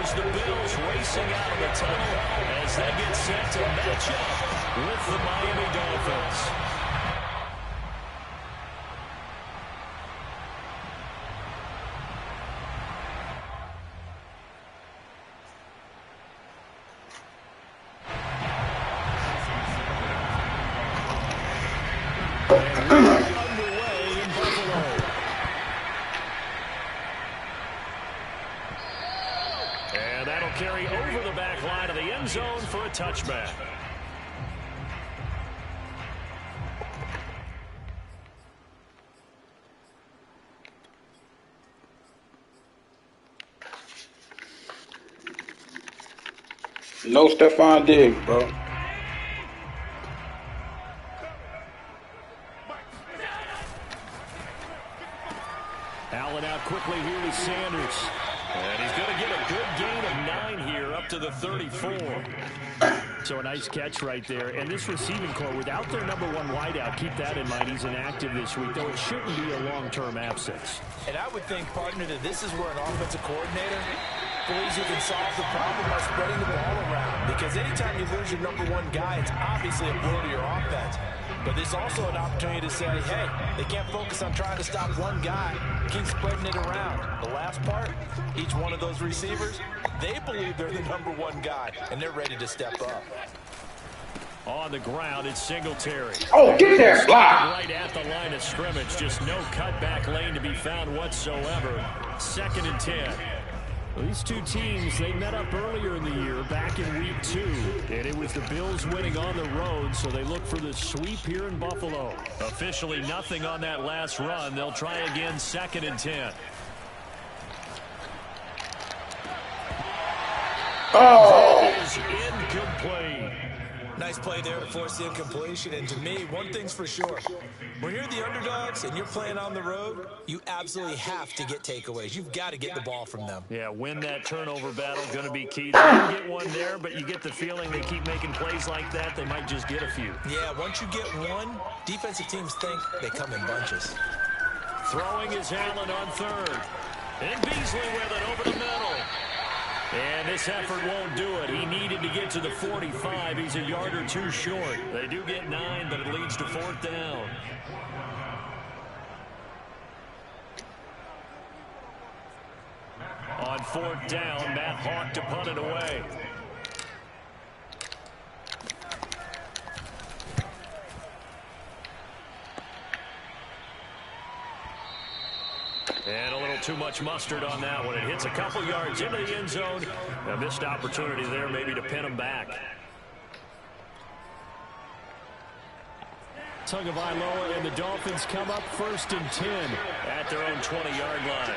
here's the Bills racing out of the tunnel as they get set to match up with the Miami Dolphins. Underway in Buffalo. And that'll carry over the back line of the end zone for a touchback. No Stephon Diggs, bro. Allen out quickly here to Sanders. And he's going to get a good gain of 9 here up to the 34. So a nice catch right there. And this receiving core, without their number one wideout, keep that in mind. He's inactive this week, though it shouldn't be a long-term absence. And I would think, partner, that this is where an offensive coordinator believes he can solve the problem by spreading the ball around. Because anytime you lose your number one guy, it's obviously a blow to your offense. But there's also an opportunity to say, hey, they can't focus on trying to stop one guy. Keep spreading it around. The last part, each one of those receivers, they believe they're the number one guy, and they're ready to step up. On the ground, it's Singletary. Oh, get there, block. Right at the line of scrimmage. Just no cutback lane to be found whatsoever. 2nd and 10. Well, these two teams, they met up earlier in the year, back in week 2. And it was the Bills winning on the road, so they look for the sweep here in Buffalo. Officially nothing on that last run. They'll try again 2nd and 10. Oh! That is incomplete. Nice play there to force the incompletion. And to me, one thing's for sure. When you're the underdogs and you're playing on the road, you absolutely have to get takeaways. You've got to get the ball from them. Yeah, win that turnover battle. Going to be key. They didn't get one there, but you get the feeling they keep making plays like that. They might just get a few. Yeah, once you get one, defensive teams think they come in bunches. Throwing is Allen on 3rd. And Beasley with it over the middle. And this effort won't do it. He needed to get to the 45. He's a yard or 2 short. They do get 9, but it leads to 4th down. On 4th down, Matt Hawk to punt it away. And a little too much mustard on that one. It hits a couple yards into the end zone. A missed opportunity there maybe to pin him back. Tagovailoa and the Dolphins come up 1st and 10 at their own 20-yard line.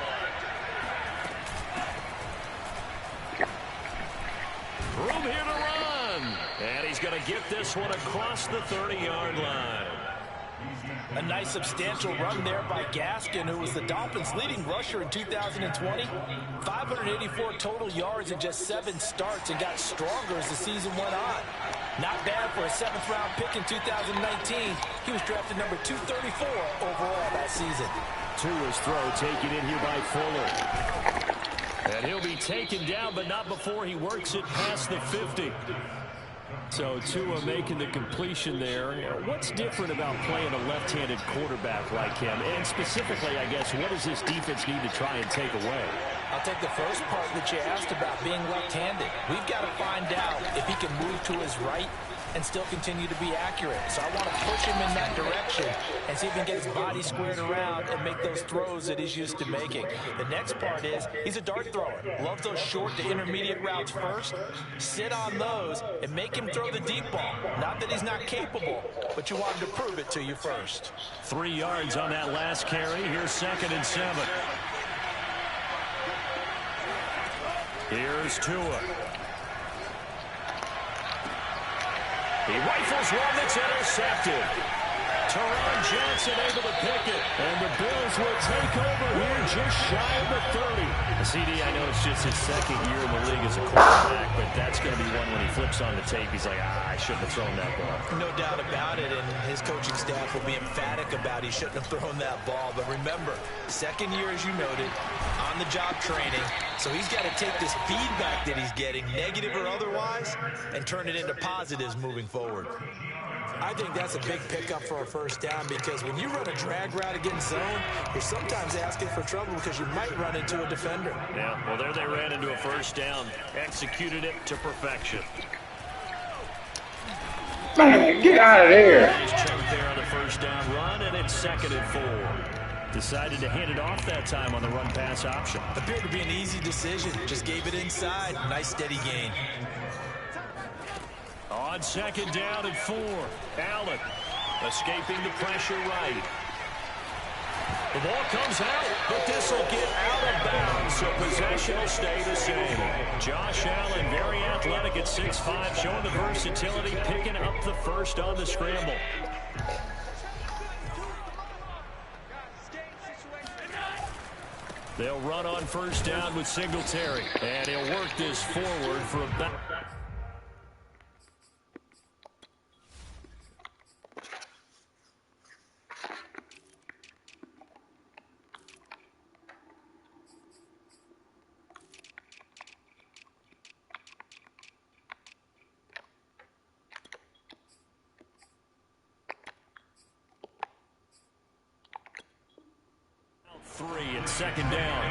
Room here to run. And he's going to get this one across the 30-yard line. A nice substantial run there by Gaskin, who was the Dolphins' leading rusher in 2020. 584 total yards in just 7 starts and got stronger as the season went on. Not bad for a 7th-round pick in 2019. He was drafted number 234 overall that season. Tua's throw taken in here by Fuller. And he'll be taken down, but not before he works it past the 50. So Tua making the completion there. What's different about playing a left-handed quarterback like him? And specifically, I guess, what does this defense need to try and take away? I'll take the first part that you asked about being left-handed. We've got to find out if he can move to his right and still continue to be accurate. So I want to push him in that direction and see if he can get his body squared around and make those throws that he's used to making. The next part is he's a dart thrower. Loves those short to intermediate routes first. Sit on those and make him throw the deep ball. Not that he's not capable, but you want him to prove it to you first. 3 yards on that last carry. Here's 2nd and 7. Here's Tua. He rifles one that's intercepted. Teron Johnson able to pick it. And the Bills will take over here just shy of the 30. CD, I know it's just his 2nd year in the league as a quarterback, but that's going to be one when he flips on the tape. He's like, I shouldn't have thrown that ball. No doubt about it, and his coaching staff will be emphatic about he shouldn't have thrown that ball. But remember, 2nd year, as you noted, on-the-job training, so he's got to take this feedback that he's getting, negative or otherwise, and turn it into positives moving forward. I think that's a big pickup for a first down because when you run a drag route against zone, you're sometimes asking for trouble because you might run into a defender. Yeah, well, there they ran into a first down, executed it to perfection. Man, get out of there. Nice chunk there on the first down run, and it's 2nd and 4. Decided to hand it off that time on the run-pass option. Appeared to be an easy decision. Just gave it inside. Nice steady gain. On 2nd down and 4. Allen escaping the pressure right. The ball comes out, but this will get out of bounds, so possession will stay the same. Josh Allen, very athletic at 6'5", showing the versatility, picking up the first on the scramble. They'll run on first down with Singletary, and he'll work this forward for about... Three and 2nd down.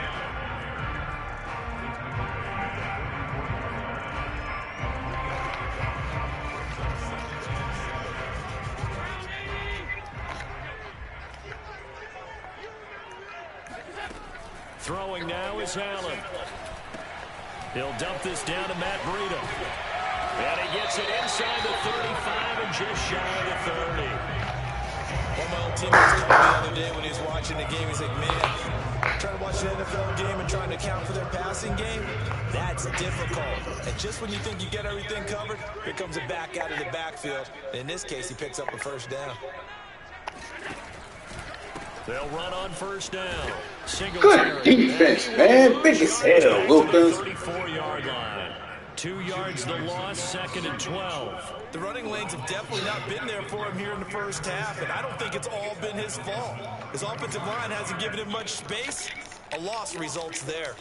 Throwing now is Allen. He'll dump this down to Matt Breida. And he gets it inside the 35 and just shy of the 30. One of my old teammates told me the other day when he was watching the game, he's like, man, trying to watch an NFL game and trying to account for their passing game, that's difficult. And just when you think you get everything covered, here comes a back out of the backfield. In this case, he picks up a first down. They'll run on first down. Singletary. Good defense, man. Big as hell, Wilkins. 34-yard line. 2 yards the loss, 2nd and 12. The running lanes have definitely not been there for him here in the first half, and I don't think it's all been his fault. His offensive line hasn't given him much space. A loss results there.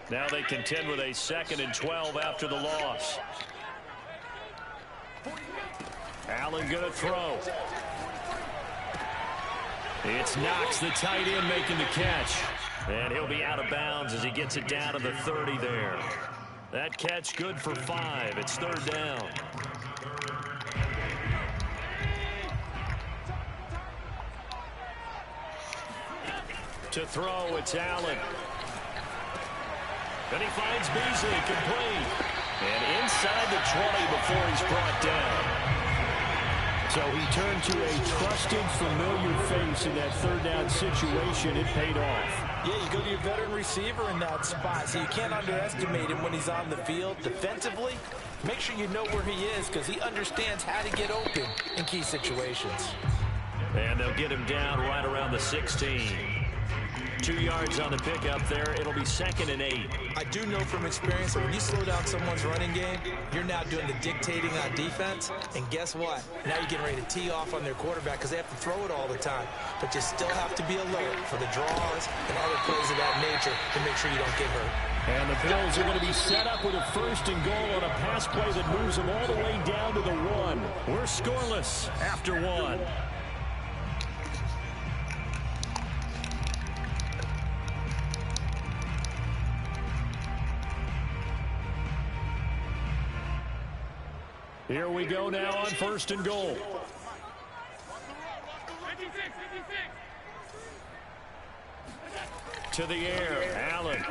Now they contend with a 2nd and 12 after the loss. Allen going to throw. It's Knox, the tight end, making the catch. And he'll be out of bounds as he gets it down to the 30 there. That catch good for 5. It's 3rd down. To throw, it's Allen. Then he finds Beasley, complete. And inside the 20 before he's brought down. So he turned to a trusted, familiar face in that 3rd down situation. It paid off. Yeah, you go to your veteran receiver in that spot, so you can't underestimate him when he's on the field. Defensively, make sure you know where he is because he understands how to get open in key situations. And they'll get him down right around the 16. 2 yards on the pickup there. It'll be 2nd and 8. I do know from experience that when you slow down someone's running game, you're now doing the dictating on defense. And guess what? Now you're getting ready to tee off on their quarterback because they have to throw it all the time. But you still have to be alert for the draws and other plays of that nature to make sure you don't get hurt. And the Bills are going to be set up with a 1st and goal on a pass play that moves them all the way down to the 1. We're scoreless after 1. Here we go now on 1st and goal. To the air, Allen.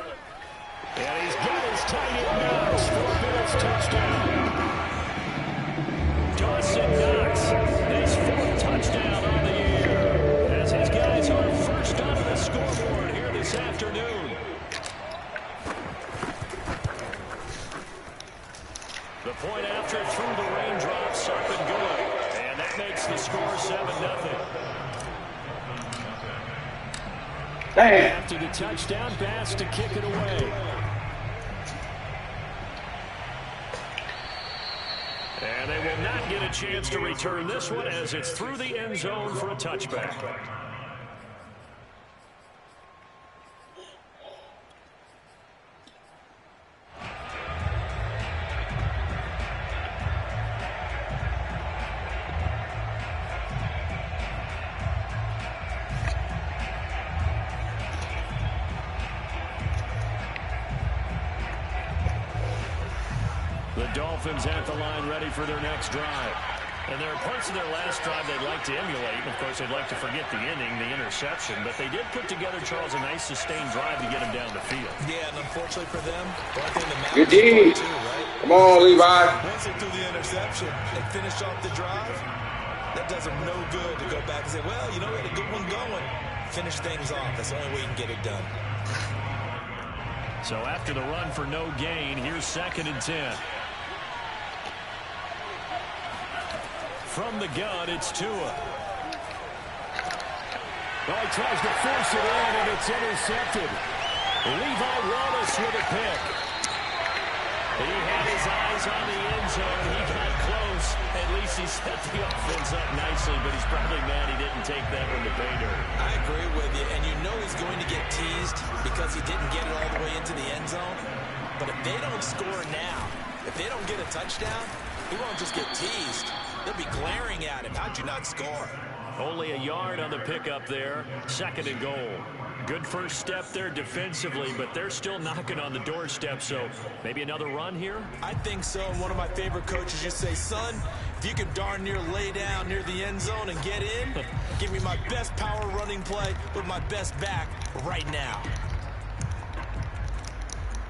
And he's got his tight end Knox for a Bills touchdown. Dawson Knox, his 4th touchdown on the year. As his guys are first onto the scoreboard here this afternoon. The point after through the raindrops up and good. And that makes the score 7-0. After the touchdown pass to kick it away. And they will not get a chance to return this one as it's through the end zone for a touchback. Dolphins at the line ready for their next drive. And there are parts of their last drive they'd like to emulate. And, of course, they'd like to forget the inning, the interception. But they did put together, Charles, a nice sustained drive to get him down the field. Yeah, and unfortunately for them, the only thing that Good matters D. too, right? Come on, Levi. Once they threw the interception and finished off the drive, that does them no good to go back and say, well, you know, we had a good one going. Finish things off. That's the only way you can get it done. So after the run for no gain, here's 2nd and 10. From the gun, it's Tua. Well, he tries to force it in, and it's intercepted. Levi Wallace with a pick. He had his eyes on the end zone. He got close. At least he set the offense up nicely, but he's probably mad he didn't take that one to pay dirt. I agree with you, and you know he's going to get teased because he didn't get it all the way into the end zone. But if they don't score now, if they don't get a touchdown, he won't just get teased. They'll be glaring at him. How'd you not score? Only a yard on the pickup there. 2nd and goal. Good first step there defensively, but they're still knocking on the doorstep, so maybe another run here? I think so. And one of my favorite coaches just say, son, if you can darn near lay down near the end zone and get in, give me my best power running play with my best back right now.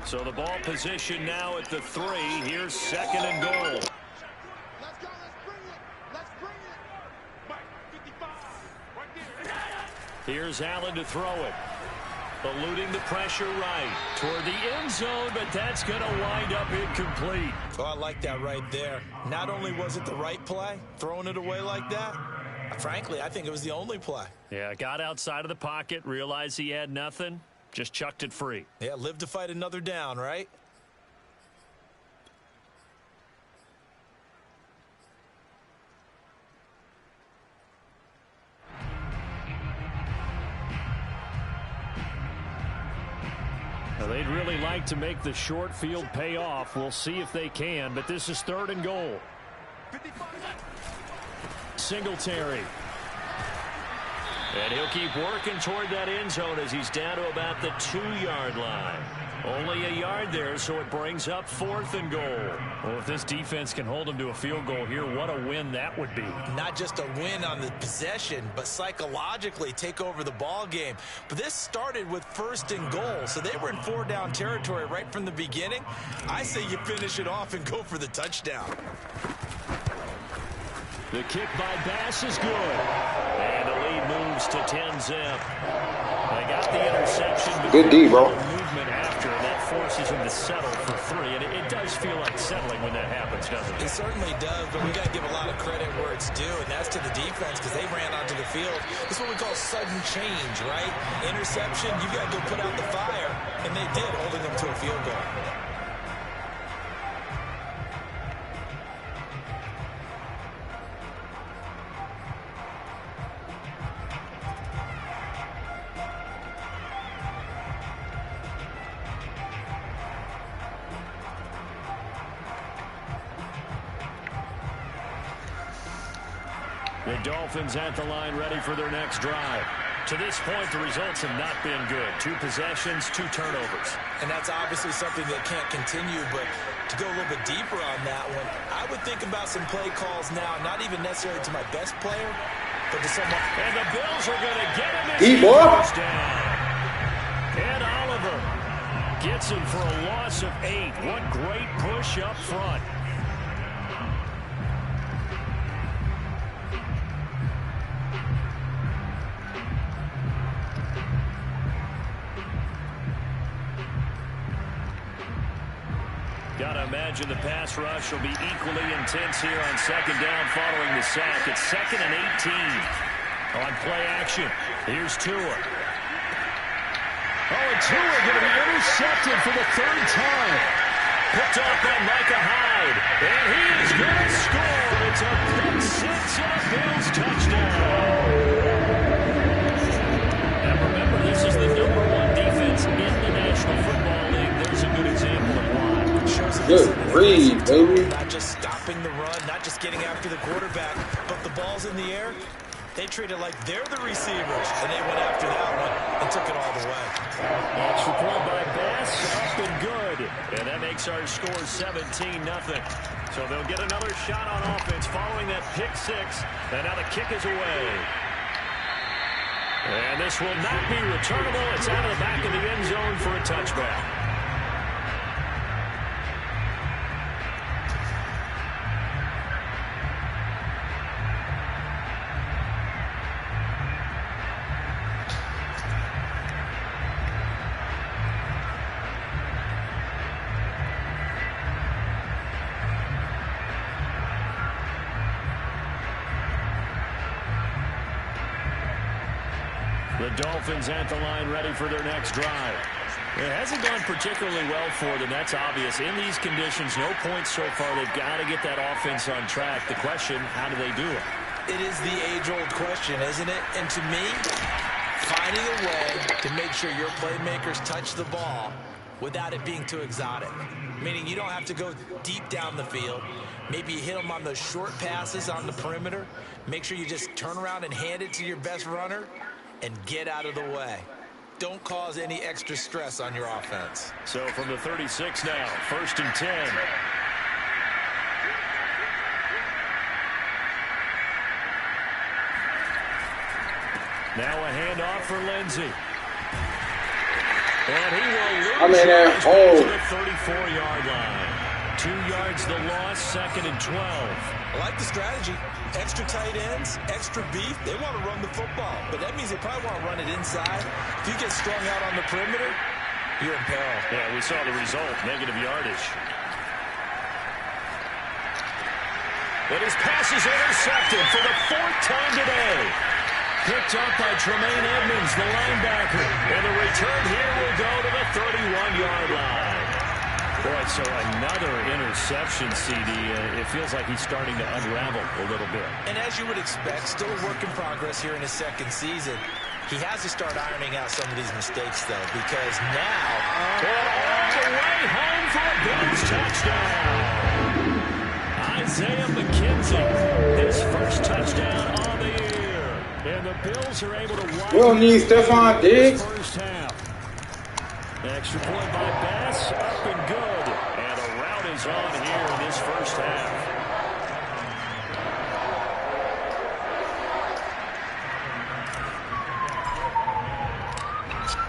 So the ball position now at the 3. Here's 2nd and goal. Here's Allen to throw it. Eluding the pressure right toward the end zone, but that's going to wind up incomplete. Oh, I like that right there. Not only was it the right play, throwing it away like that, frankly, I think it was the only play. Yeah, got outside of the pocket, realized he had nothing, just chucked it free. Yeah, live to fight another down, right? Now, they'd really like to make the short field pay off. We'll see if they can, but this is 3rd and goal. Singletary. And he'll keep working toward that end zone as he's down to about the 2-yard line. Only a yard there, so it brings up 4th and goal. Well, if this defense can hold them to a field goal here, what a win that would be. Not just a win on the possession, but psychologically take over the ball game. But this started with 1st and goal, so they were in 4-down territory right from the beginning. I say you finish it off and go for the touchdown. The kick by Bass is good. And the lead moves to 10-zip. They got the interception. Good D, bro. Movement after, and that forces him to settle for 3. And it does feel like settling when that happens, doesn't it? It certainly does, but we got to give a lot of credit where it's due, and that's to the defense because they ran onto the field. This is what we call sudden change, right? Interception, you got to go put out the fire, and they did, holding them to a field goal. The Dolphins at the line ready for their next drive. To this point, the results have not been good. 2 possessions, 2 turnovers. And that's obviously something that can't continue, but to go a little bit deeper on that one, I would think about some play calls now, not even necessarily to my best player, but to someone. And the Bills are going to get him as he goes down. And Oliver gets him for a loss of 8. What great push up front. Got to imagine the pass rush will be equally intense here on 2nd down following the sack. It's 2nd and 18 on play action. Here's Tua. Oh, and Tua going to be intercepted for the 3rd time. Picked up by Micah Hyde. And he is going to score. It's a pick 6 and a Bills touchdown. Now remember, this is the #1 defense in the National Football League. There's a good example of why. Good read, baby. Not just stopping the run, not just getting after the quarterback, but the ball's in the air. They treat it like they're the receivers, and they went after that one and took it all the way. Extra point by Bass. and good. And that makes our score 17-0. So they'll get another shot on offense following that pick six. And now the kick is away. And this will not be returnable. It's out of the back of the end zone for a touchback. The Dolphins at the line ready for their next drive. It hasn't gone particularly well for them. That's obvious. In these conditions, no points so far. They've got to get that offense on track. The question, how do they do it? It is the age-old question, isn't it? And to me, finding a way to make sure your playmakers touch the ball without it being too exotic. Meaning you don't have to go deep down the field. Maybe you hit them on those short passes on the perimeter. Make sure you just turn around and hand it to your best runner and get out of the way. Don't cause any extra stress on your offense. So from the 36 now, 1st and 10. Now a handoff for Lindsey. And he will lose yards to the 34-yard line. 2 yards the loss, 2nd and 12. I like the strategy. Extra tight ends, extra beef. They want to run the football, but that means they probably want to run it inside. If you get strung out on the perimeter, you're in peril. Yeah, we saw the result, negative yardage. But his pass is intercepted for the 4th time today. Picked up by Tremaine Edmonds, the linebacker. And the return here will go to the 31-yard line. Boy, so another interception, CD. It feels like he's starting to unravel a little bit. And as you would expect, still a work in progress here in his 2nd season. He has to start ironing out some of these mistakes, though, because now... all the way home for a Bills touchdown. Isaiah McKenzie, his first touchdown on the year. And the Bills are able to wipe... We don't need Stephon Diggs. First half. Extra point by Bass, up and good. And a rout is on here in this first half.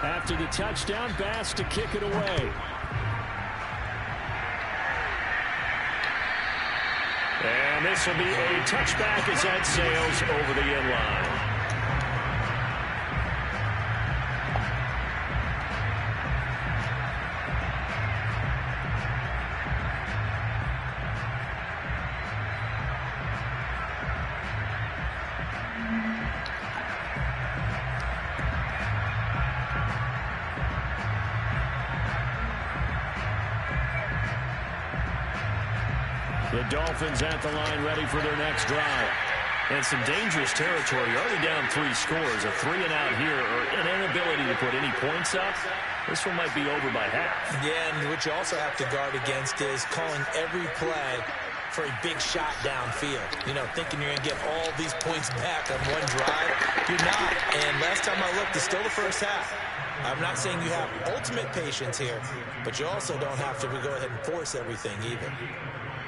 After the touchdown, Bass to kick it away. And this will be a touchback as that sails over the end line. The Dolphins at the line ready for their next drive. And some dangerous territory. Already down 3 scores. A 3-and-out here, or an inability to put any points up. This one might be over by half. Yeah, and what you also have to guard against is calling every play for a big shot downfield. You know, thinking you're going to get all these points back on one drive. You're not. And last time I looked, it's still the first half. I'm not saying you have ultimate patience here, but you also don't have to go ahead and force everything either.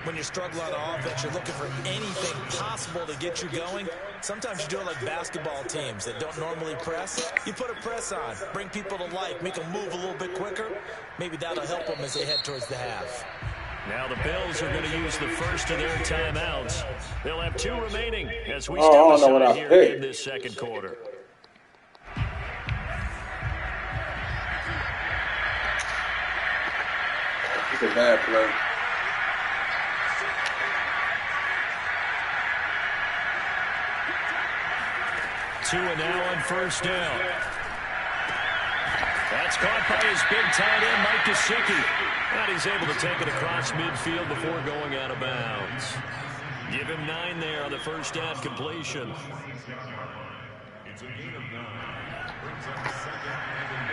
When you're struggling on offense, you're looking for anything possible to get you going. Sometimes you do it like basketball teams that don't normally press. You put a press on, bring people to life, make them move a little bit quicker. Maybe that'll help them as they head towards the half. Now the Bills are going to use the first of their timeouts. They'll have 2 remaining as we step aside here in this second quarter. It's a bad play. Two and now on first down. That's caught by his big tight end, Mike Gesicki. And he's able to take it across midfield before going out of bounds. Give him 9 there on the first down completion. It's a gain of 9. Brings up 2nd and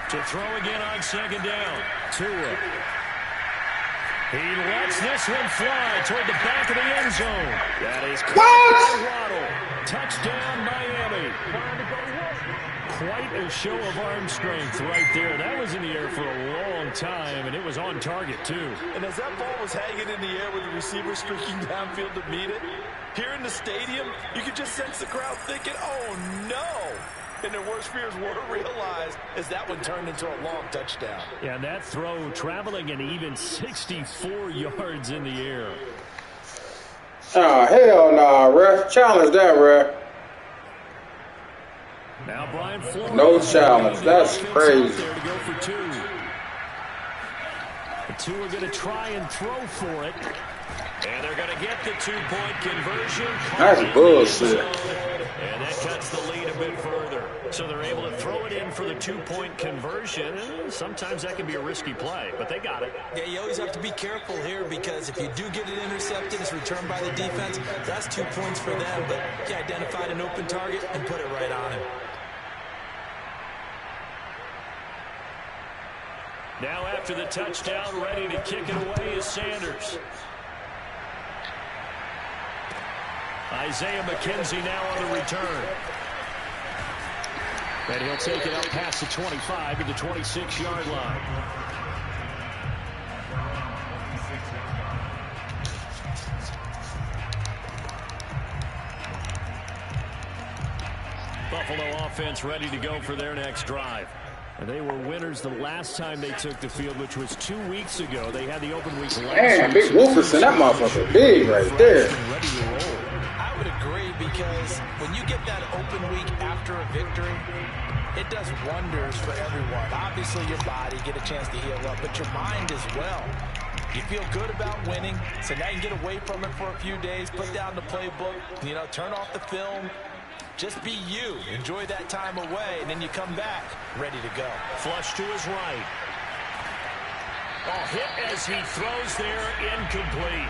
9. To throw again on 2nd down. Tua. He lets this one fly toward the back of the end zone. That is caught by Waddle. Touchdown, Miami. quite a show of arm strength right there. That was in the air for a long time, and it was on target, too. And as that ball was hanging in the air with the receiver streaking downfield to meet it, here in the stadium, you could just sense the crowd thinking, oh, no. And their worst fears were realized as that one turned into a long touchdown. Yeah, and that throw traveling an even 64 yards in the air. Oh, hell no, ref. Challenge that, ref. Now Brian Flores. No challenge. That's crazy. There to go for two. The two are going to try and throw for it. And they're going to get the two-point conversion. That's bullshit. And that cuts the lead a bit further. So they're able to throw it in for the two-point conversion. Sometimes that can be a risky play, but they got it. Yeah, you always have to be careful here because if you do get it intercepted, it's returned by the defense. That's 2 points for them, but you identified an open target and put it right on him. Now after the touchdown, ready to kick it away is Sanders. Isaiah McKenzie now on the return. And he'll take it up past the 25 to the 26-yard line. Buffalo offense ready to go for their next drive. And they were winners the last time they took the field, which was 2 weeks ago. They had the open week last Man, week. Big Wolferson, that motherfucker big right there. Ready to roll. I would agree because when you get that open week after a victory, it does wonders for everyone. Obviously, your body, get a chance to heal up, but your mind as well. You feel good about winning, so now you can get away from it for a few days, put down the playbook, turn off the film. Just be you. Enjoy that time away, and then you come back ready to go. Flush to his right. Oh, hit as he throws there, incomplete.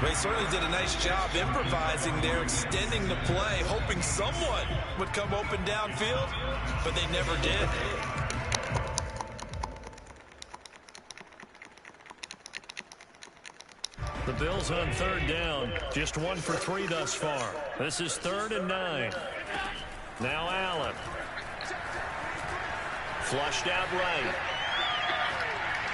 They certainly did a nice job improvising there, extending the play, hoping someone would come open downfield, but they never did. The Bills on third down, just 1 for 3 thus far. This is 3rd and 9. Now Allen. Flushed out right.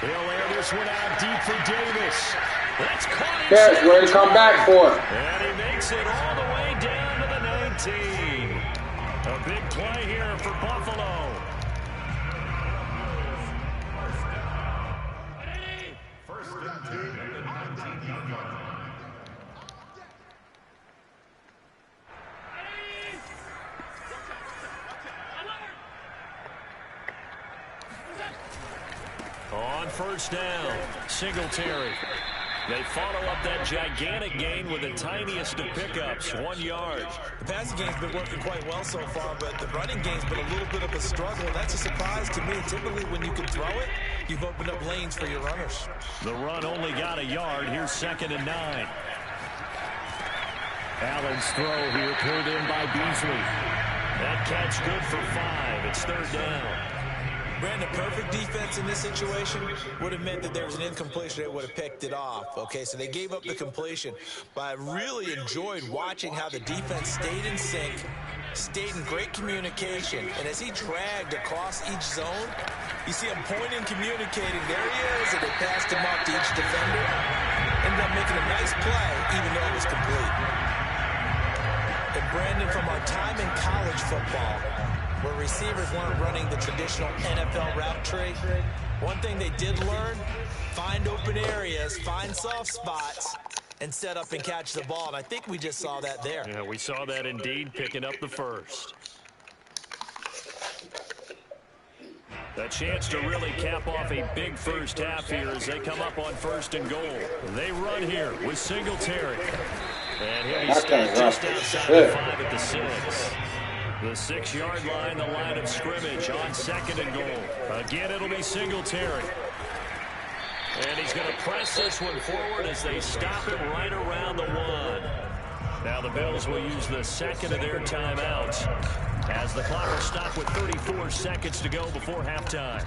He'll air this one out deep for Davis. That's caught. That's where he come back for. And he makes it all the way down to the 19. A big play here for Buffalo. On first down, Singletary. They follow up that gigantic gain with the tiniest of pickups, 1 yard. The passing game's been working quite well so far, but the running game's been a little bit of a struggle. That's a surprise to me. Typically, when you can throw it, you've opened up lanes for your runners. The run only got a yard. Here's 2nd and 9. Allen's throw here pulled in by Beasley. That catch good for 5. It's 3rd down. Brandon, perfect defense in this situation would have meant that there was an incompletion. They would have picked it off. Okay, so they gave up the completion. But I really enjoyed watching how the defense stayed in sync, stayed in great communication. And as he dragged across each zone, you see him pointing, communicating. There he is, and they passed him off to each defender. Ended up making a nice play, even though it was complete. And Brandon, from our time in college football, where receivers weren't running the traditional NFL route tree, one thing they did learn, find open areas, find soft spots, and set up and catch the ball. And I think we just saw that there. Yeah, we saw that indeed, picking up the first. A chance to really cap off a big first half here as they come up on 1st and goal. They run here with Singletary. And he'll be stopped just outside the 5 at the 6. The 6-yard line, the line of scrimmage on 2nd and goal. Again, it'll be Singletary. And he's going to press this one forward as they stop him right around the 1. Now the Bills will use the 2nd of their timeouts as the clock will stop with 34 seconds to go before halftime.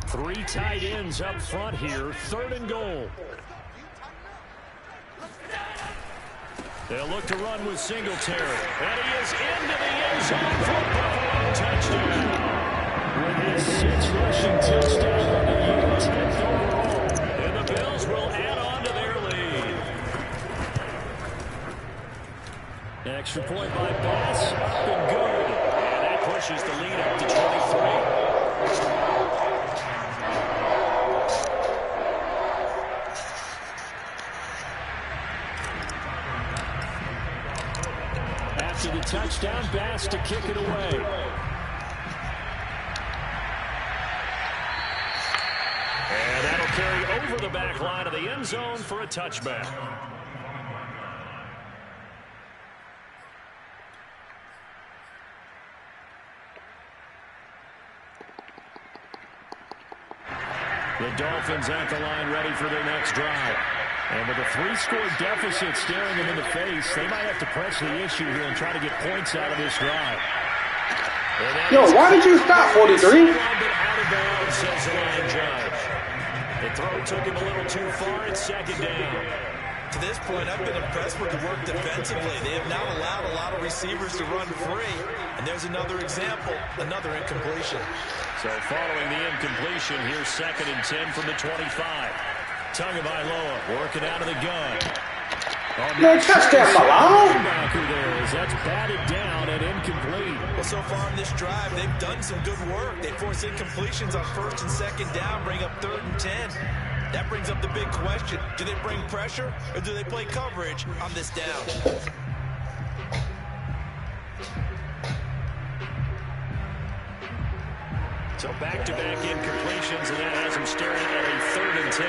3 tight ends up front here, 3rd and goal. They'll look to run with Singletary. And he is into the end zone for a Buffalo touchdown. With his 6th rushing touchdown on the year, 10th overall. And the Bills will add on to their lead. Extra point by Bass. Up and good. And that pushes the lead up to 23. After the touchdown, Bass to kick it away. And that'll carry over the back line of the end zone for a touchback. The Dolphins at the line ready for their next drive. And with a 3-score deficit staring them in the face, they might have to press the issue here and try to get points out of this drive. Yo, why did you stop 43? Out of bounds, says the line judge. The throw took him a little too far. It's 2nd down. To this point, I've been impressed with the work defensively. They have not allowed a lot of receivers to run free. And there's another example, another incompletion. So following the incompletion, here's 2nd and 10 from the 25. Tagovailoa working out of the gun. No touchdown, Malone. That's batted down and incomplete. Well, so far in this drive, they've done some good work. They force incompletions on 1st and 2nd down, bring up 3rd and 10. That brings up the big question. Do they bring pressure or do they play coverage on this down? So back-to-back incompletions, and that has him staring at a 3rd and 10.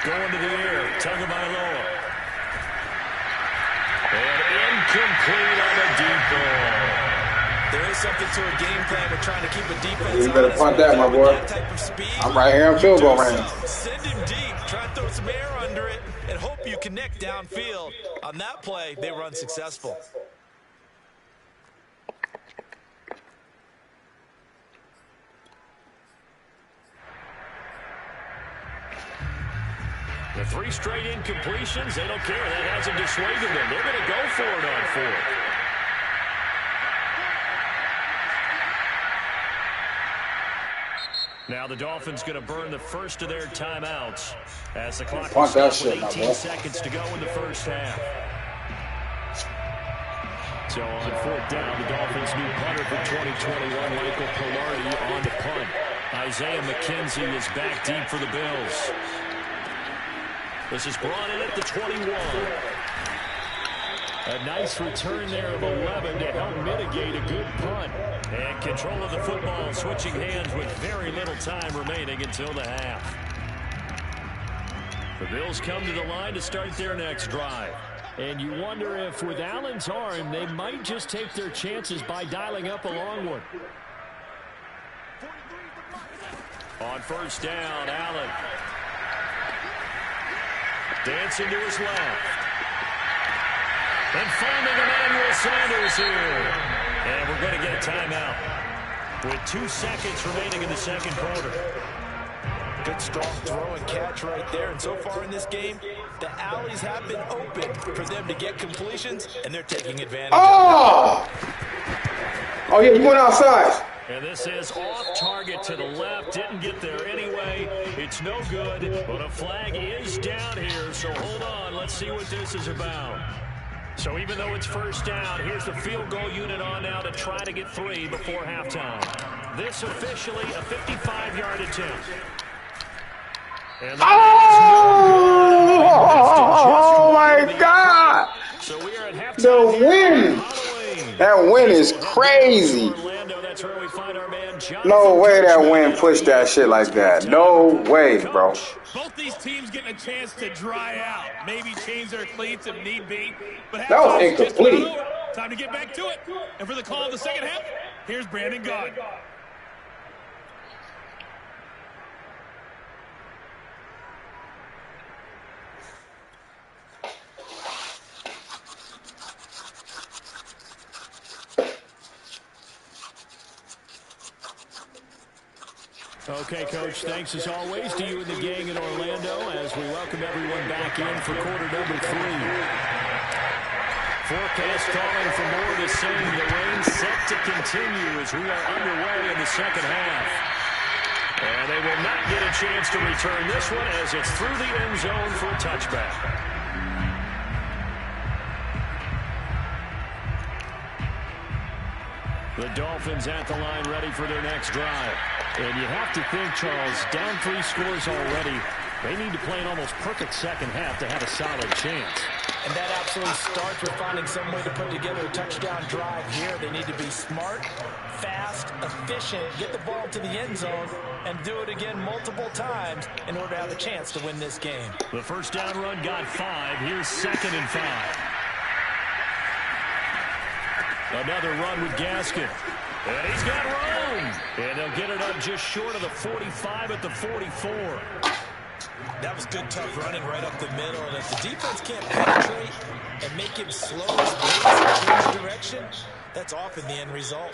Going to the air, Tagovailoa. And incomplete on a deep ball. There is something to a game plan with trying to keep a defense. You better punt that, my boy. I'm right here in field goal range. Send him deep. Try to throw some air under it and hope you connect downfield. On that play, they were unsuccessful. The 3 straight incompletions, they don't care. That hasn't dissuaded them. They're going to go for it on 4th. Now the Dolphins going to burn the first of their timeouts as the clock will stop with 18 seconds to go in the first half. So on 4th down, the Dolphins' new punter for 2021, Michael Pilardi, on the punt. Isaiah McKenzie is back deep for the Bills. This is brought in at the 21. A nice return there of 11 to help mitigate a good punt. And control of the football switching hands with very little time remaining until the half. The Bills come to the line to start their next drive. And you wonder if with Allen's arm, they might just take their chances by dialing up a long one. On 1st down, Allen. Dancing to his left. And finding Emmanuel Sanders here. And we're going to get a timeout with 2 seconds remaining in the 2nd quarter. Good strong throw and catch right there. And so far in this game, the alleys have been open for them to get completions, and they're taking advantage of it. Oh, yeah, you went outside. And this is off target to the left. Didn't get there anyway. It's no good, but a flag is down here. So hold on. Let's see what this is about. So even though it's 1st down, here's the field goal unit on now to try to get 3 before halftime. This officially a 55-yard attempt. And oh my God. So we are at halftime. The win. That win is crazy. That's where we find our man No way that win pushed that shit like that. No way, bro. Both these teams getting a chance to dry out. Maybe change their cleats if need be. But that was incomplete. Time to get back to it. And for the call of the 2nd half, here's Brandon Gaudin. Okay, Coach, thanks as always to you and the gang in Orlando as we welcome everyone back in for quarter number 3. Forecast calling for more the same. The rain set to continue as we are underway in the second half. And they will not get a chance to return this one as it's through the end zone for a touchback. The Dolphins at the line ready for their next drive. And you have to think, Charles, down 3 scores already. They need to play an almost perfect second half to have a solid chance. And that absolutely starts with finding some way to put together a touchdown drive here. They need to be smart, fast, efficient, get the ball to the end zone, and do it again multiple times in order to have a chance to win this game. The first down run got 5. Here's 2nd and 5. Another run with Gaskin. And he's got room. And they'll get it up just short of the 45 at the 44. That was good, tough running right up the middle. And if the defense can't penetrate and make him slow his pace and change direction, that's often the end result.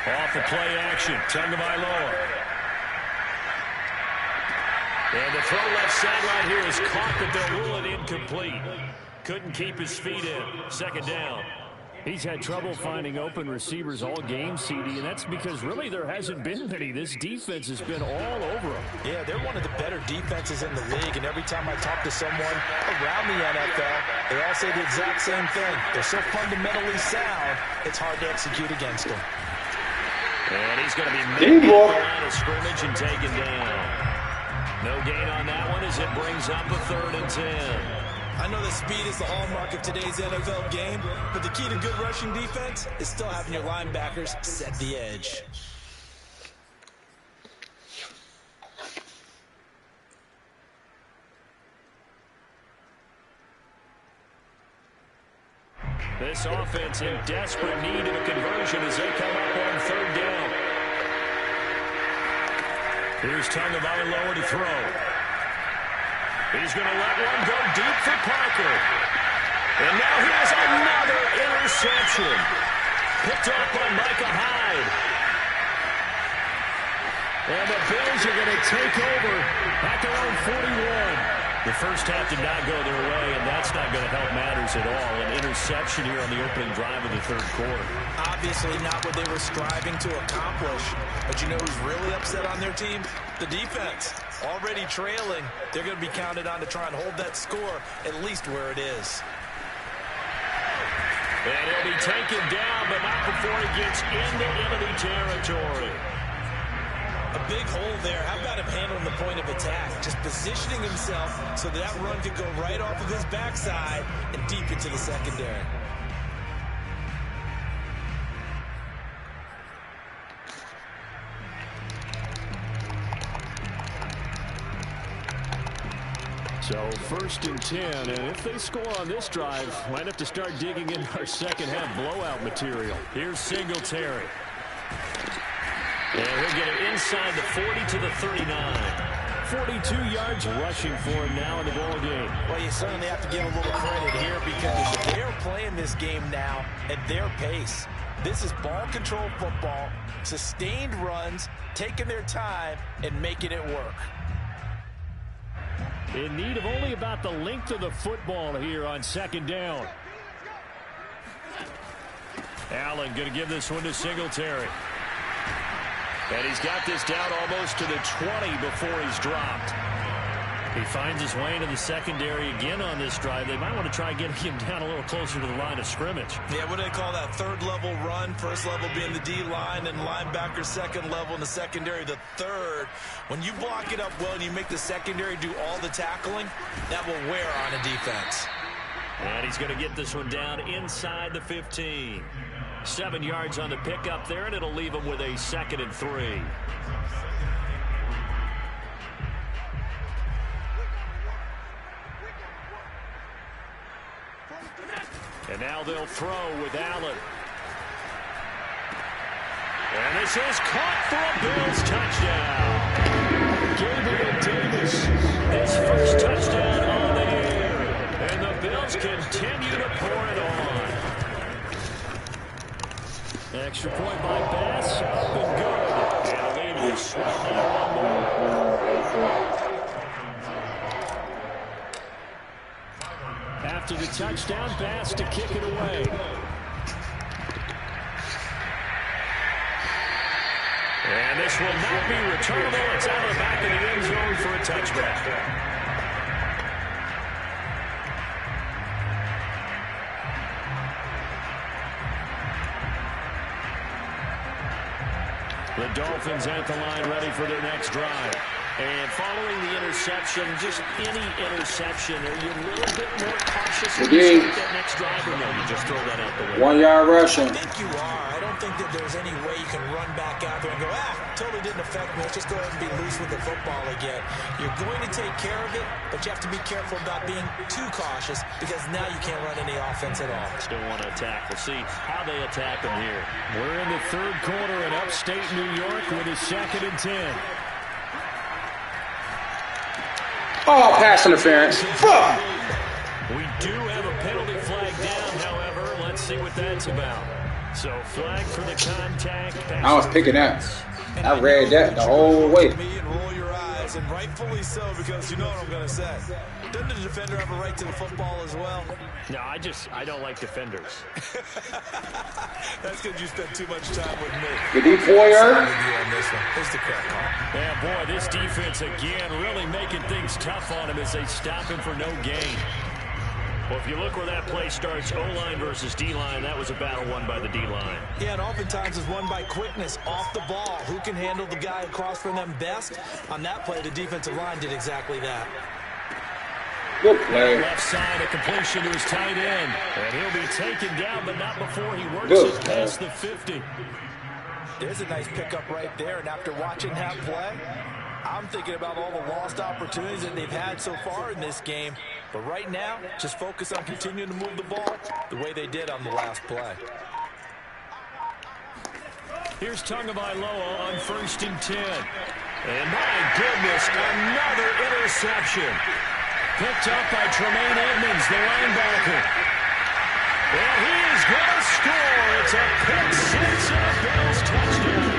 Off the play action, Tagovailoa. And the throw left sideline here is caught, but they'll rule it incomplete. Couldn't keep his feet in. 2nd down. He's had trouble finding open receivers all game, CD, and that's because really there hasn't been many. This defense has been all over them. Yeah, they're one of the better defenses in the league, and every time I talk to someone around the NFL, they all say the exact same thing. They're so fundamentally sound, it's hard to execute against them. And he's going to be making the line of scrimmage and taken down. No gain on that one as it brings up a 3rd and 10. I know that speed is the hallmark of today's NFL game, but the key to good rushing defense is still having your linebackers set the edge. This offense in desperate need of a conversion as they come up on 3rd down. Here's Tagovailoa to throw. He's going to let one go deep for Parker. And now here's another interception. Picked off by Micah Hyde. And the Bills are going to take over at their own 41. The first half did not go their way, and that's not going to help matters at all. An interception here on the opening drive of the 3rd quarter. Obviously not what they were striving to accomplish. But you know who's really upset on their team? The defense. Already trailing, they're going to be counted on to try and hold that score at least where it is. And he'll be taken down, but not before he gets into enemy territory. A big hole there. How about him handling the point of attack? Just positioning himself so that run could go right off of his backside and deep into the secondary. So 1st and 10, and if they score on this drive, might have to start digging into our second half blowout material. Here's Singletary. And he'll get it inside the 40 to the 39. 42 yards rushing for him now in the ball game. Well, you certainly have to give a little credit here because they're playing this game now at their pace. This is ball control football, sustained runs, taking their time and making it work. In need of only about the length of the football here on 2nd down. Allen going to give this one to Singletary. And he's got this down almost to the 20 before he's dropped. He finds his way into the secondary again on this drive. They might want to try getting him down a little closer to the line of scrimmage. Yeah, what do they call that? 3rd level run. 1st level being the D-line and linebacker 2nd level in the secondary, the 3rd. When you block it up well and you make the secondary do all the tackling, that will wear on a defense. And he's going to get this one down inside the 15. 7 yards on the pickup there, and it'll leave him with a 2nd and 3. And now they'll throw with Allen. And this is caught for a Bills touchdown. Gabriel Davis, his first touchdown on the year. And the Bills continue to pour it on. Extra point by Bass, up and good. And the lead will swell down one more. After the touchdown, Bass to kick it away. And this will not be returnable. It's out of the back of the end zone for a touchback. The Dolphins at the line ready for their next drive. And following the interception, just any interception, are you a little bit more cautious when you start that next drive, or no, you just throw that out the way? 1 yard rushing. I think you are. I don't think that there's any way you can run back out there and go, totally didn't affect me. Let's just go ahead and be loose with the football again. You're going to take care of it, but you have to be careful about being too cautious because now you can't run any offense at all. Still want to attack. We'll see how they attack them here. We're in the third quarter in upstate New York with a 2nd and 10. Oh, pass interference. Fuck! We do have a penalty flag down, however. Let's see what that's about. So, flag for the contact. I was picking that. I read that the whole way. And rightfully so, because you know what I'm going to say. Doesn't the defender have a right to the football as well? No, I don't like defenders. That's because you spent too much time with me. The deep foyer. Here's the crack call. Yeah, boy, this defense again really making things tough on him as they stop him for no gain. Well, if you look where that play starts, O-line versus D-line, that was a battle won by the D-line. Yeah, and oftentimes is won by quickness off the ball. Who can handle the guy across from them best? On that play, the defensive line did exactly that. Good play. Left side, a completion to his tight end. And he'll be taken down, but not before he works it past the 50. There's a nice pickup right there, and after watching that play, I'm thinking about all the lost opportunities that they've had so far in this game. But right now, just focus on continuing to move the ball the way they did on the last play. Here's Tagovailoa on 1st and 10. And my goodness, another interception. Picked up by Tremaine Edmonds, the linebacker. And he is going to score. It's a pick six and a Bills touchdown.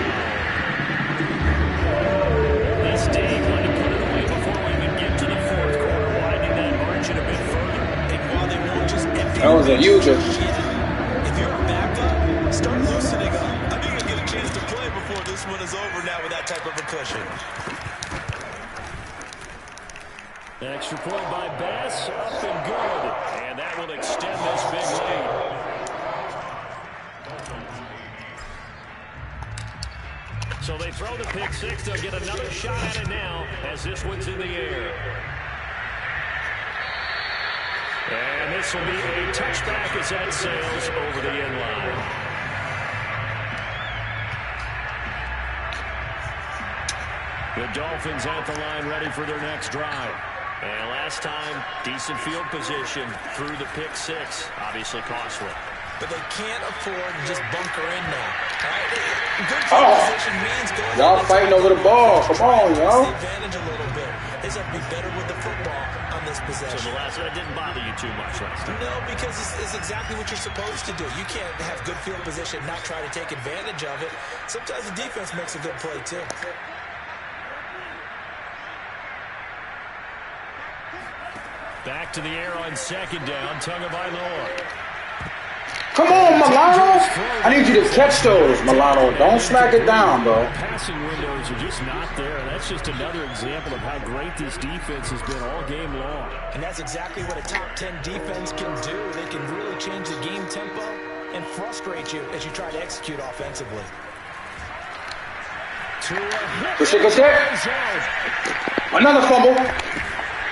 This day going to put it away before we even get to the fourth quarter, widening that margin a bit further. And while they won't just empty That was a huge. if you're a backup, start loosening up. I think you'll get a chance to play before this one is over now with that type of a cushion. Extra point by Bass, up and good. And that will extend this big lead. So they throw the pick six. They'll get another shot at it now as this one's in the air. And this will be a touchback as that sails over the end line. The Dolphins at the line ready for their next drive. And last time, decent field position through the pick six. Obviously costly. But they can't afford to just bunker in now. Right? Good field position means going. Y'all fighting over the ball. Come on, y'all. The advantage a little bit. They just have to be better with the football on this possession. So the last one didn't bother you too much last time. No, because it's exactly what you're supposed to do. You can't have good field position, not try to take advantage of it. Sometimes the defense makes a good play too. Back to the air on 2nd down. Tagovailoa. Come on, Milano. I need you to catch those, Milano. Don't slack it down, bro. Passing windows are just not there. That's just another example of how great this defense has been all game long. And that's exactly what a top 10 defense can do. They can really change the game tempo and frustrate you as you try to execute offensively. Another fumble.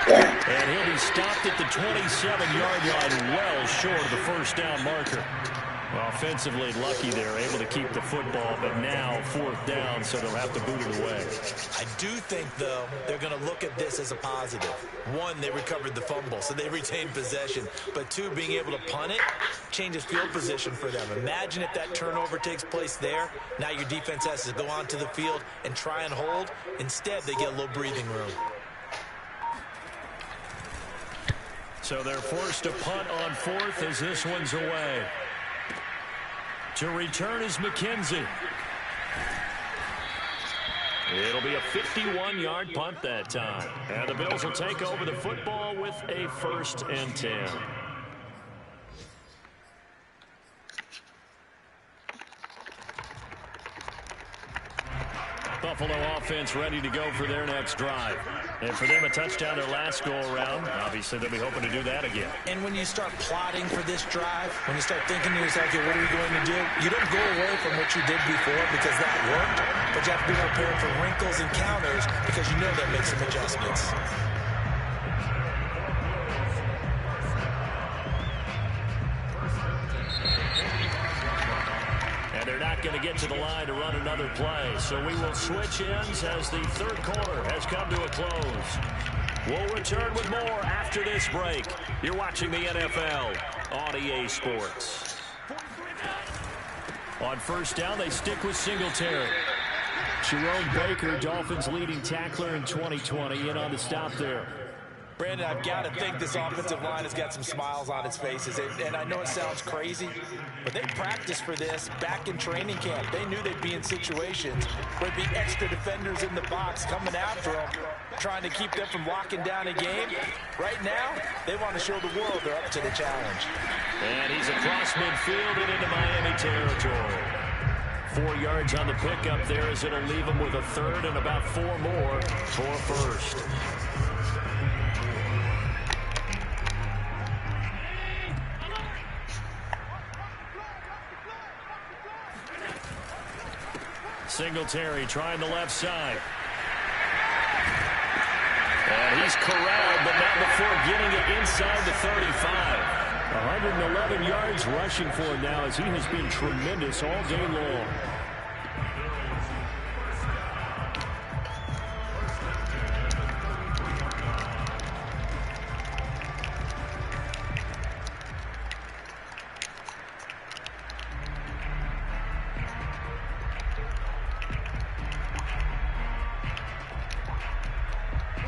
And he'll be stopped at the 27-yard line, well short of the first down marker. Well, offensively lucky they're able to keep the football, but now 4th down, so they'll have to boot it away. I do think, though, they're going to look at this as a positive. 1, they recovered the fumble, so they retained possession. But 2, being able to punt it changes field position for them. Imagine if that turnover takes place there. Now your defense has to go onto the field and try and hold. Instead, they get a little breathing room. So they're forced to punt on 4th as this one's away. To return is McKenzie. It'll be a 51-yard punt that time. And the Bills will take over the football with a 1st and 10. Buffalo offense ready to go for their next drive. And for them, a touchdown their last go-around. Obviously, they'll be hoping to do that again. And when you start plotting for this drive, when you start thinking to yourself, okay, what are we going to do? You don't go away from what you did before because that worked, but you have to be prepared for wrinkles and counters because you know that makes some adjustments. They're not going to get to the line to run another play, so we will switch ends as the 3rd quarter has come to a close. We'll return with more after this break. You're watching the NFL on EA Sports. On 1st down, they stick with Singletary. Jerome Baker, Dolphins' leading tackler in 2020, in on the stop there. Brandon, I've got to think this offensive line has got some smiles on its faces. And I know it sounds crazy, but they practiced for this back in training camp. They knew they'd be in situations where there'd be extra defenders in the box coming after them, trying to keep them from locking down a game. Right now, they want to show the world they're up to the challenge. And he's across midfield and into Miami territory. 4 yards on the pickup there as it'll leave him with a 3rd and about 4 more for a 1st. Singletary trying the left side. And he's corralled, but not before getting it inside the 35. 111 yards rushing for him now as he has been tremendous all day long.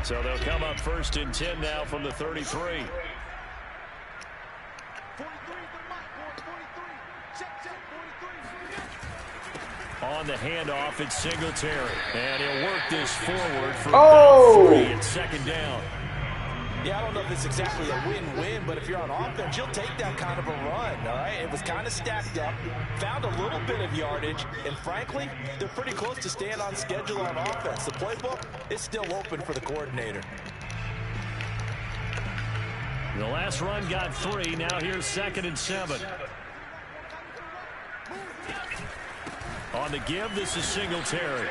So they'll come up 1st and 10 now from the 33. On the handoff, it's Singletary. And he'll work this forward for about 3 at 2nd down. Yeah, I don't know if it's exactly a win-win, but if you're on offense, you'll take that kind of a run, all right? It was kind of stacked up, found a little bit of yardage, and frankly, they're pretty close to staying on schedule on offense. The playbook is still open for the coordinator. The last run got 3. Now here's 2nd and 7. On the give, this is Singletary.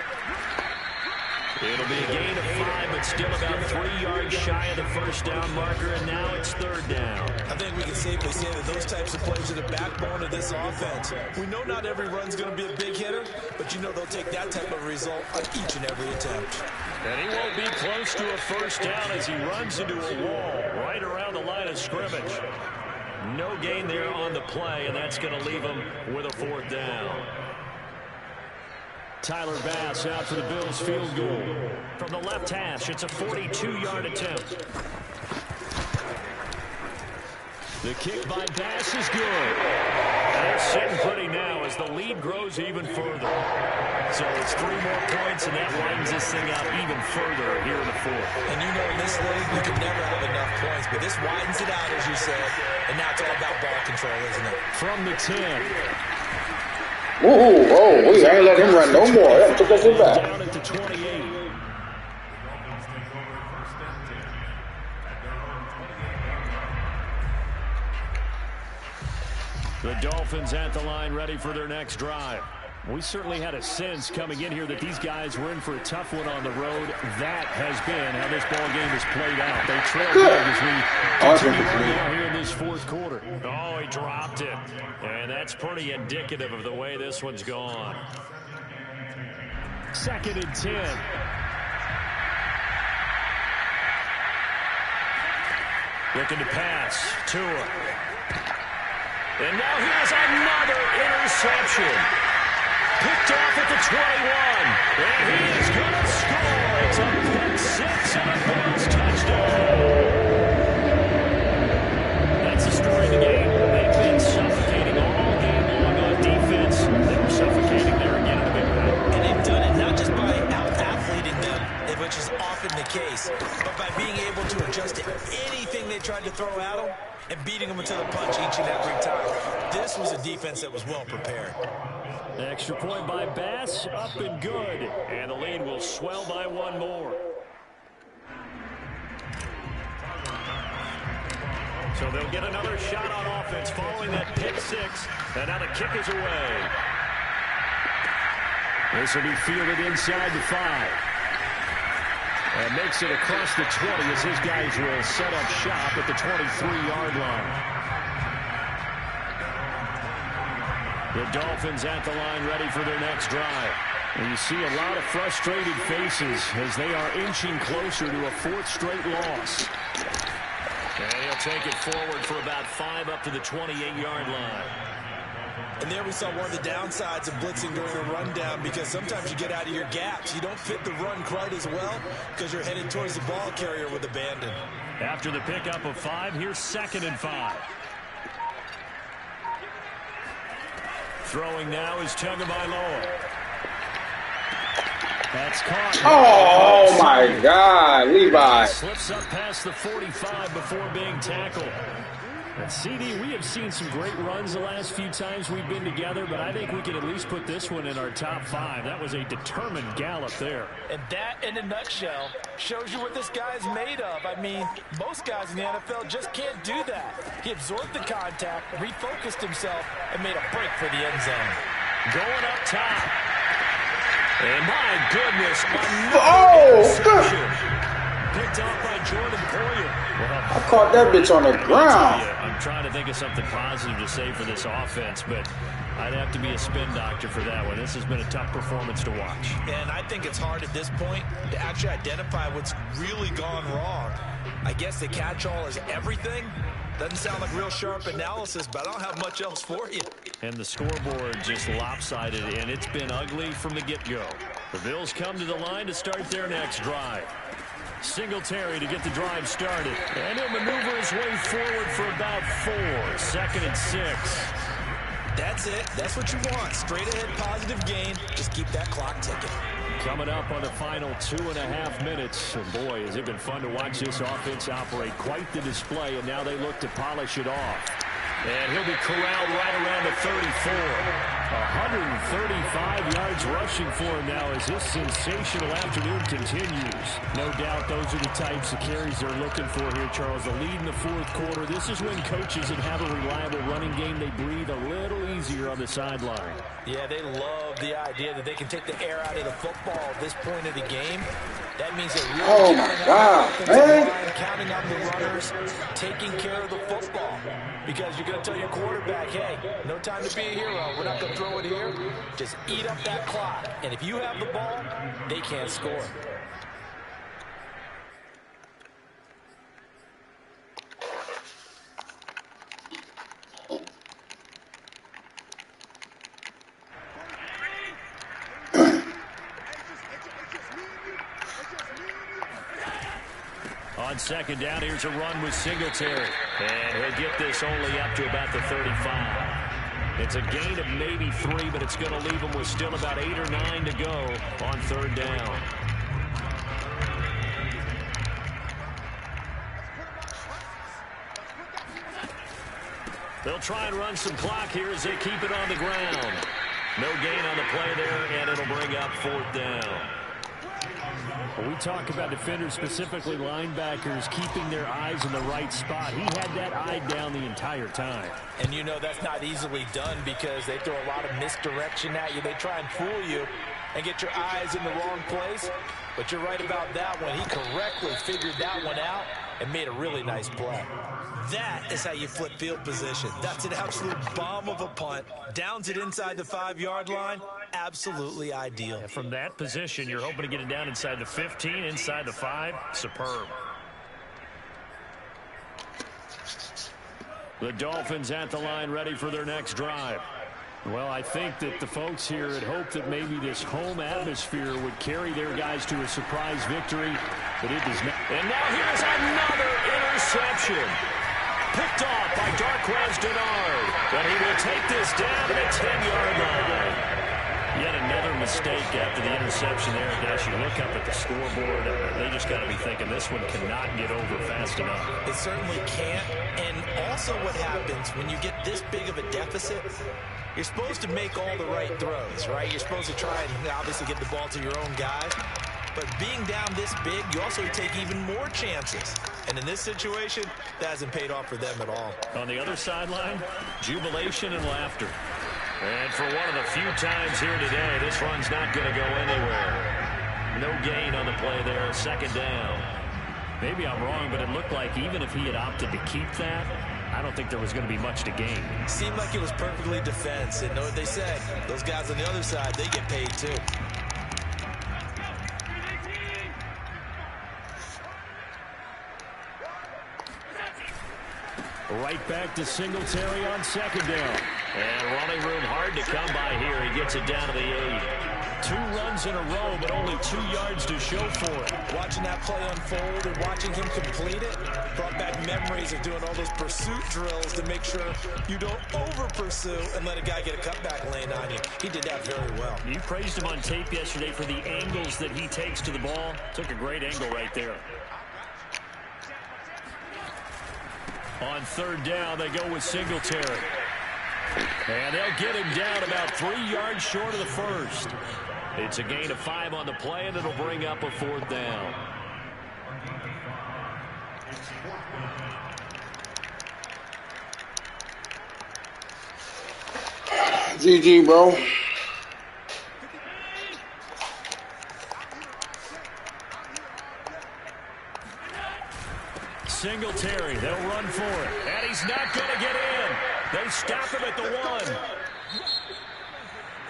It'll be a gain of 5, but still about 3 yards shy of the 1st down marker, and now it's 3rd down. I think we can safely say that those types of plays are the backbone of this offense. We know not every run's going to be a big hitter, but you know they'll take that type of result on each and every attempt. And he won't be close to a 1st down as he runs into a wall right around the line of scrimmage. No gain there on the play, and that's going to leave him with a 4th down. Tyler Bass out for the Bills field goal. From the left hash, it's a 42-yard attempt. The kick by Bass is good. They're sitting pretty now as the lead grows even further. So it's 3 more points, and that widens this thing out even further here in the 4th. And you know in this league, you can never have enough points, but this widens it out, as you said, and now it's all about ball control, isn't it? From the 10. Oh, we ain't let him run no more. That took us back. Down at the 28. The Dolphins at the line ready for their next drive. We certainly had a sense coming in here that these guys were in for a tough one on the road. That has been how this ball game has played out. They trail big as we continue now here in this 4th quarter. Oh, he They dropped it. And that's pretty indicative of the way this one's gone. 2nd and 10. Looking to pass. Tua. And now here's another interception. Picked off at the 21. And he is going to score. It's a pick six and a Bills touchdown. That's the story of the game. They've been suffocating all game long on defense. They were suffocating there again in a big way. And they've done it not just by out-athleting them, which is often the case, but by being able to adjust to anything they tried to throw at them and beating them to the punch each and every time. This was a defense that was well prepared. Extra point by Bass, up and good. And the lead will swell by one more. So they'll get another shot on offense following that pick six. And now the kick is away. This will be fielded inside the 5. And makes it across the 20 as his guys will set up shop at the 23-yard line. The Dolphins at the line ready for their next drive. And you see a lot of frustrated faces as they are inching closer to a 4th straight loss. And he'll take it forward for about 5 up to the 28-yard line. And there we saw one of the downsides of blitzing during a rundown, because sometimes you get out of your gaps. You don't fit the run quite as well because you're headed towards the ball carrier with abandon. After the pickup of 5, here's 2nd and 5. Throwing now is Tagovailoa. That's caught. Oh, my God, Levi. Slips up past the 45 before being tackled. And CD, we have seen some great runs the last few times we've been together, but I think we can at least put this one in our top 5. That was a determined gallop there. And that, in a nutshell, shows you what this guy's made of. I mean, most guys in the NFL just can't do that. He absorbed the contact, refocused himself, and made a break for the end zone. Going up top. And my goodness, Good. Picked off by Jordan Poyer. I caught that bitch on the ground. I'm trying to think of something positive to say for this offense, but I'd have to be a spin doctor for that one. This has been a tough performance to watch. And I think it's hard at this point to actually identify what's really gone wrong. I guess the catch-all is everything. Doesn't sound like real sharp analysis, but I don't have much else for you. And the scoreboard just lopsided, and it's been ugly from the get-go. The Bills come to the line to start their next drive. Singletary to get the drive started. And he'll maneuver his way forward for about 4. 2nd and 6. That's it. That's what you want. Straight ahead positive gain. Just keep that clock ticking. Coming up on the final 2.5 minutes. And boy, has it been fun to watch this offense operate. Quite the display, and now they look to polish it off. And he'll be corralled right around the 34. 135 yards rushing for him now as this sensational afternoon continues. No doubt those are the types of carries they're looking for here, Charles. The lead in the 4th quarter. This is when coaches that have a reliable running game, they breathe a little easier on the sideline. Yeah, they love the idea that they can take the air out of the football at this point of the game. That means they're really counting on the runners, taking care of the football. Because you're going to tell your quarterback, hey, no time to be a hero. We're not going to throw it here. Just eat up that clock. And if you have the ball, they can't score. On 2nd down, here's a run with Singletary. And he'll get this only up to about the 35. It's a gain of maybe 3, but it's going to leave him with still about 8 or 9 to go on 3rd down. They'll try and run some clock here as they keep it on the ground. No gain on the play there, and it'll bring up 4th down. When we talk about defenders, specifically linebackers, keeping their eyes in the right spot, he had that eye down the entire time. And you know that's not easily done because they throw a lot of misdirection at you. They try and fool you and get your eyes in the wrong place. But you're right about that one. He correctly figured that one out and made a really nice play. That is how you flip field position. That's an absolute bomb of a punt. Downs it inside the 5-yard line. Absolutely ideal. And from that position, you're hoping to get it down inside the 15, inside the 5. Superb. The Dolphins at the line, ready for their next drive. Well, I think that the folks here had hoped that maybe this home atmosphere would carry their guys to a surprise victory, but it does not. And now here's another interception. Picked off by Darquez Denard. But he will take this down to the 10-yard line. Yet another mistake after the interception there. As you look up at the scoreboard, they just got to be thinking this one cannot get over fast enough. It certainly can't. And also what happens when you get this big of a deficit, you're supposed to make all the right throws, right? You're supposed to try and obviously get the ball to your own guys. But being down this big, you also take even more chances. And in this situation, that hasn't paid off for them at all. On the other sideline, jubilation and laughter. And for one of the few times here today, this run's not going to go anywhere. No gain on the play there, second down. Maybe I'm wrong, but it looked like even if he had opted to keep that, I don't think there was going to be much to gain. Seemed like it was perfectly defense. And know what they said? Those guys on the other side, they get paid too. Right back to Singletary on second down. And running room hard to come by here. He gets it down to the 8. 2 runs in a row, but only 2 yards to show for it. Watching that play unfold and watching him complete it brought back memories of doing all those pursuit drills to make sure you don't over-pursue and let a guy get a cutback lane on you. He did that very well. You praised him on tape yesterday for the angles that he takes to the ball. Took a great angle right there. On third down, they go with Singletary. And they'll get him down about 3 yards short of the first. It's a gain of 5 on the play, and it'll bring up a 4th down. GG, bro. Singletary, they'll run for it. And he's not going to get in. They stop him at the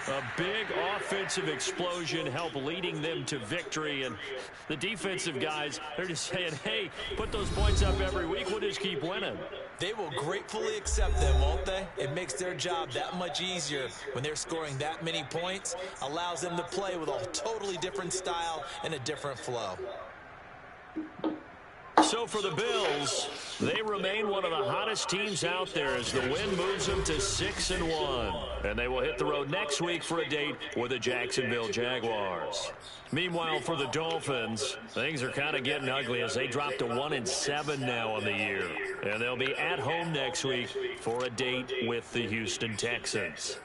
1. A big offensive explosion helped leading them to victory. And the defensive guys, they're just saying, hey, put those points up every week. We'll just keep winning. They will gratefully accept them, won't they? It makes their job that much easier when they're scoring that many points. Allows them to play with a totally different style and a different flow. So for the Bills, they remain one of the hottest teams out there as the win moves them to 6-1. And they will hit the road next week for a date with the Jacksonville Jaguars. Meanwhile, for the Dolphins, things are kind of getting ugly as they drop to 1-7 now on the year. And they'll be at home next week for a date with the Houston Texans.